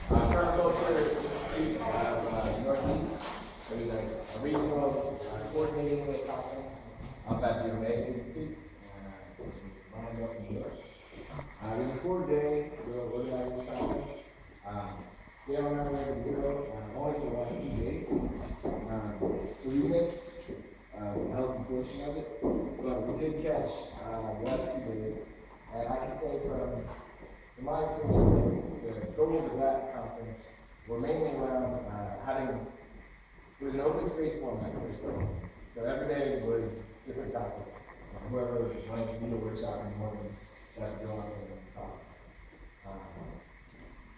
Permaculture Institute of Northeast. So we like a regional coordinating conference up at the Omega Institute, lined up in New York. It was a 4-day organizing conference. They don't know where to go, only for the last 2 days. So we missed a healthy portion of it, but we did catch the last 2 days. And I can say from my experience, the goals of that conference were mainly around it was an open space format for starting. So every day was different topics. Whoever wanted to do a workshop in the morning, that would go on and talk.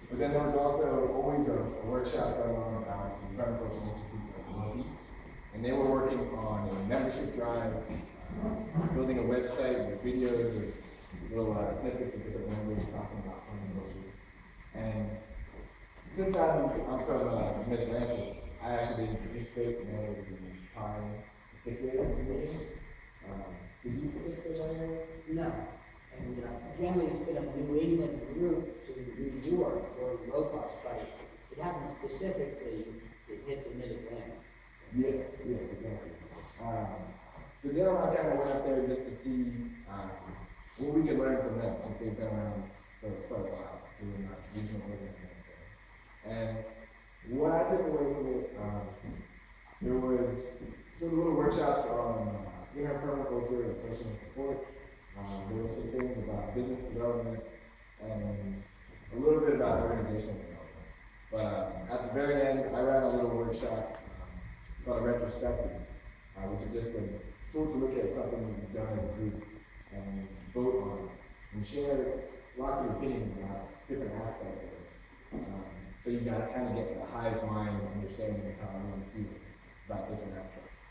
But then there was also always a workshop going on about the Permaculture Institute of the Northeast. And they were working on a membership drive, building a website with videos of little snippets of different members talking about permaculture. And since I'm from Mid-Atlantic, I actually didn't participate in any of the time articulated meetings. Did you participate in any of those? No. And generally it's been a New England group to New York or robust, but it hasn't specifically hit the Mid-Atlantic. Yes, exactly. So Dale and I kind of went up there just to see what we could learn from them, since they've been around for quite a while doing regional organizing. And what I took away from it, there was sort of little workshops on inner permaculture and personal support. There were some things about business development and a little bit about organizational development. But at the very end, I ran a little workshop called a retrospective, which is just a tool to look at something we've done as a group and vote on and share lots of opinions about different aspects of it. So you got to kind of get the hive mind understanding of how everyone's feeling about different aspects.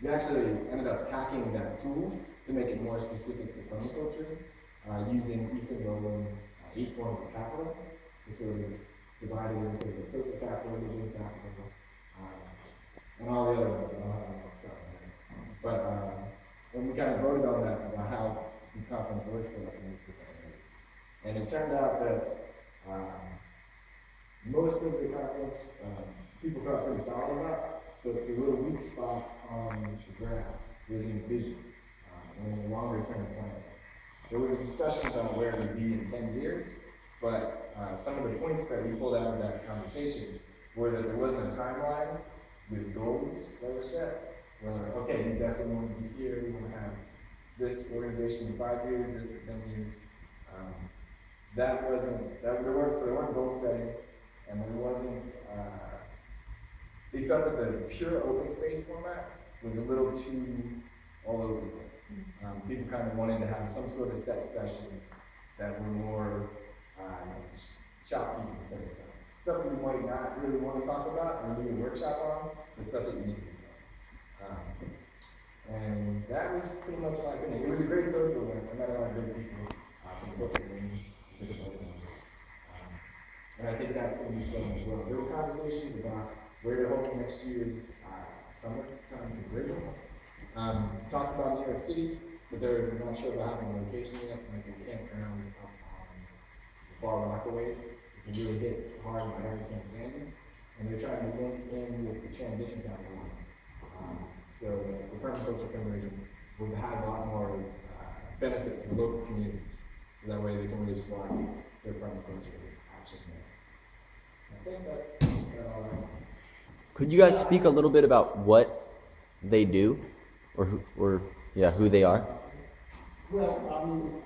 We actually ended up hacking that tool to make it more specific to permaculture, using Ethan Rowland's 8 forms of capital to sort of divide it into the social capital, human capital, and all the other ones. I don't have enough time. But and we kind of voted on that about how the conference worked for us in these different areas. And it turned out that most of the conference people felt pretty solid about, but the little weak spot on the graph was in vision and in the longer term plan. There was a discussion about where we'd be in 10 years, but some of the points that we pulled out of that conversation were that there wasn't a timeline with goals that were set. We're like, okay, we definitely want to be here, we want to have this organization in 5 years, this in 10 years. There weren't goal setting, and there wasn't, they felt that the pure open space format was a little too all over the place. People kind of wanted to have some sort of set sessions that were more shopkeeping type of stuff. Stuff that you might not really want to talk about or do a workshop on, but stuff that you need to talk. And that was pretty much my opinion. It was a great social event. I met a lot of good people from corporate range. And I think that's going to be strong as well. There were conversations about where to hold next year's summertime convergence. Talks about New York City, but they're not sure about having a location yet. Like a campground up on the Far Rockaways. It can really hit hard by Hurricane Sandy. And they're trying to link in with the transition time line. So the permaculture convergence will have a lot more benefit to the local communities. So that way they can really spark their permaculture action there. I think that's all right. Could you guys speak a little bit about what they do, or who they are? Well,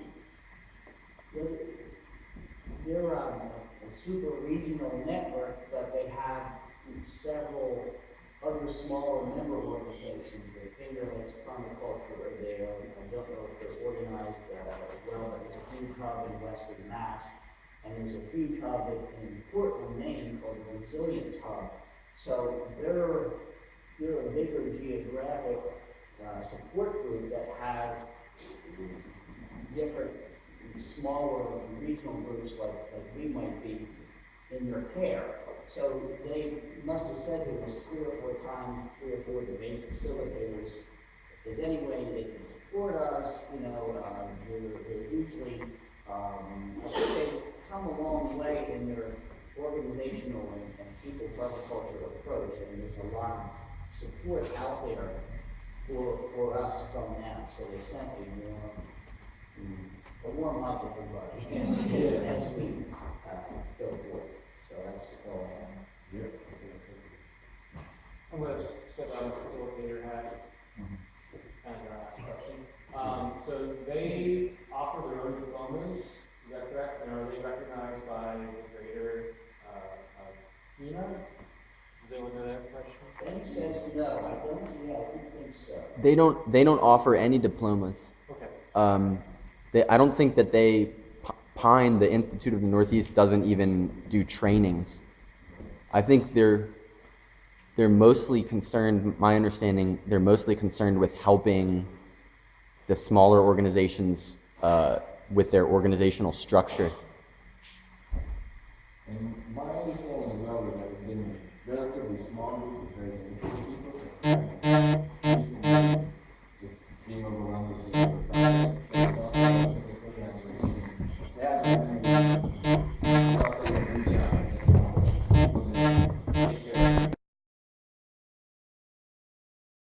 they're a super regional network, but they have several other smaller member organizations. The Finger Lakes Permaculture are there. I don't know if they're organized as well, but there's a huge hub in Western Mass, and there's a huge hub in Portland, Maine called the Resilience Hub. So they're a bigger geographic support group that has different smaller regional groups like we might be in their care. So they must have said there was 3 or 4 times, 3 or 4 debate facilitators. If there's any way they can support us, they're usually, come a long way in their organizational and people permaculture approach, and there's a lot of support out there for us from them, so they sent a warm hug to everybody as we go forward. So that's all I have. Yep. I'm gonna step out of facilitator hat and ask a question. So they offer their own diplomas, is that correct? And are they recognized by the greater, FEMA? Does anyone know that question? Ben says no, I don't think so. They don't offer any diplomas. Okay. I don't think that Pine, the Institute of the Northeast, doesn't even do trainings. I think they're mostly concerned, my understanding, they're mostly concerned with helping the smaller organizations with their organizational structure. And my understanding as well is that it's been relatively small group of very limited people. Just being overwhelmed with the process. So it's also, I think it's looking at, they have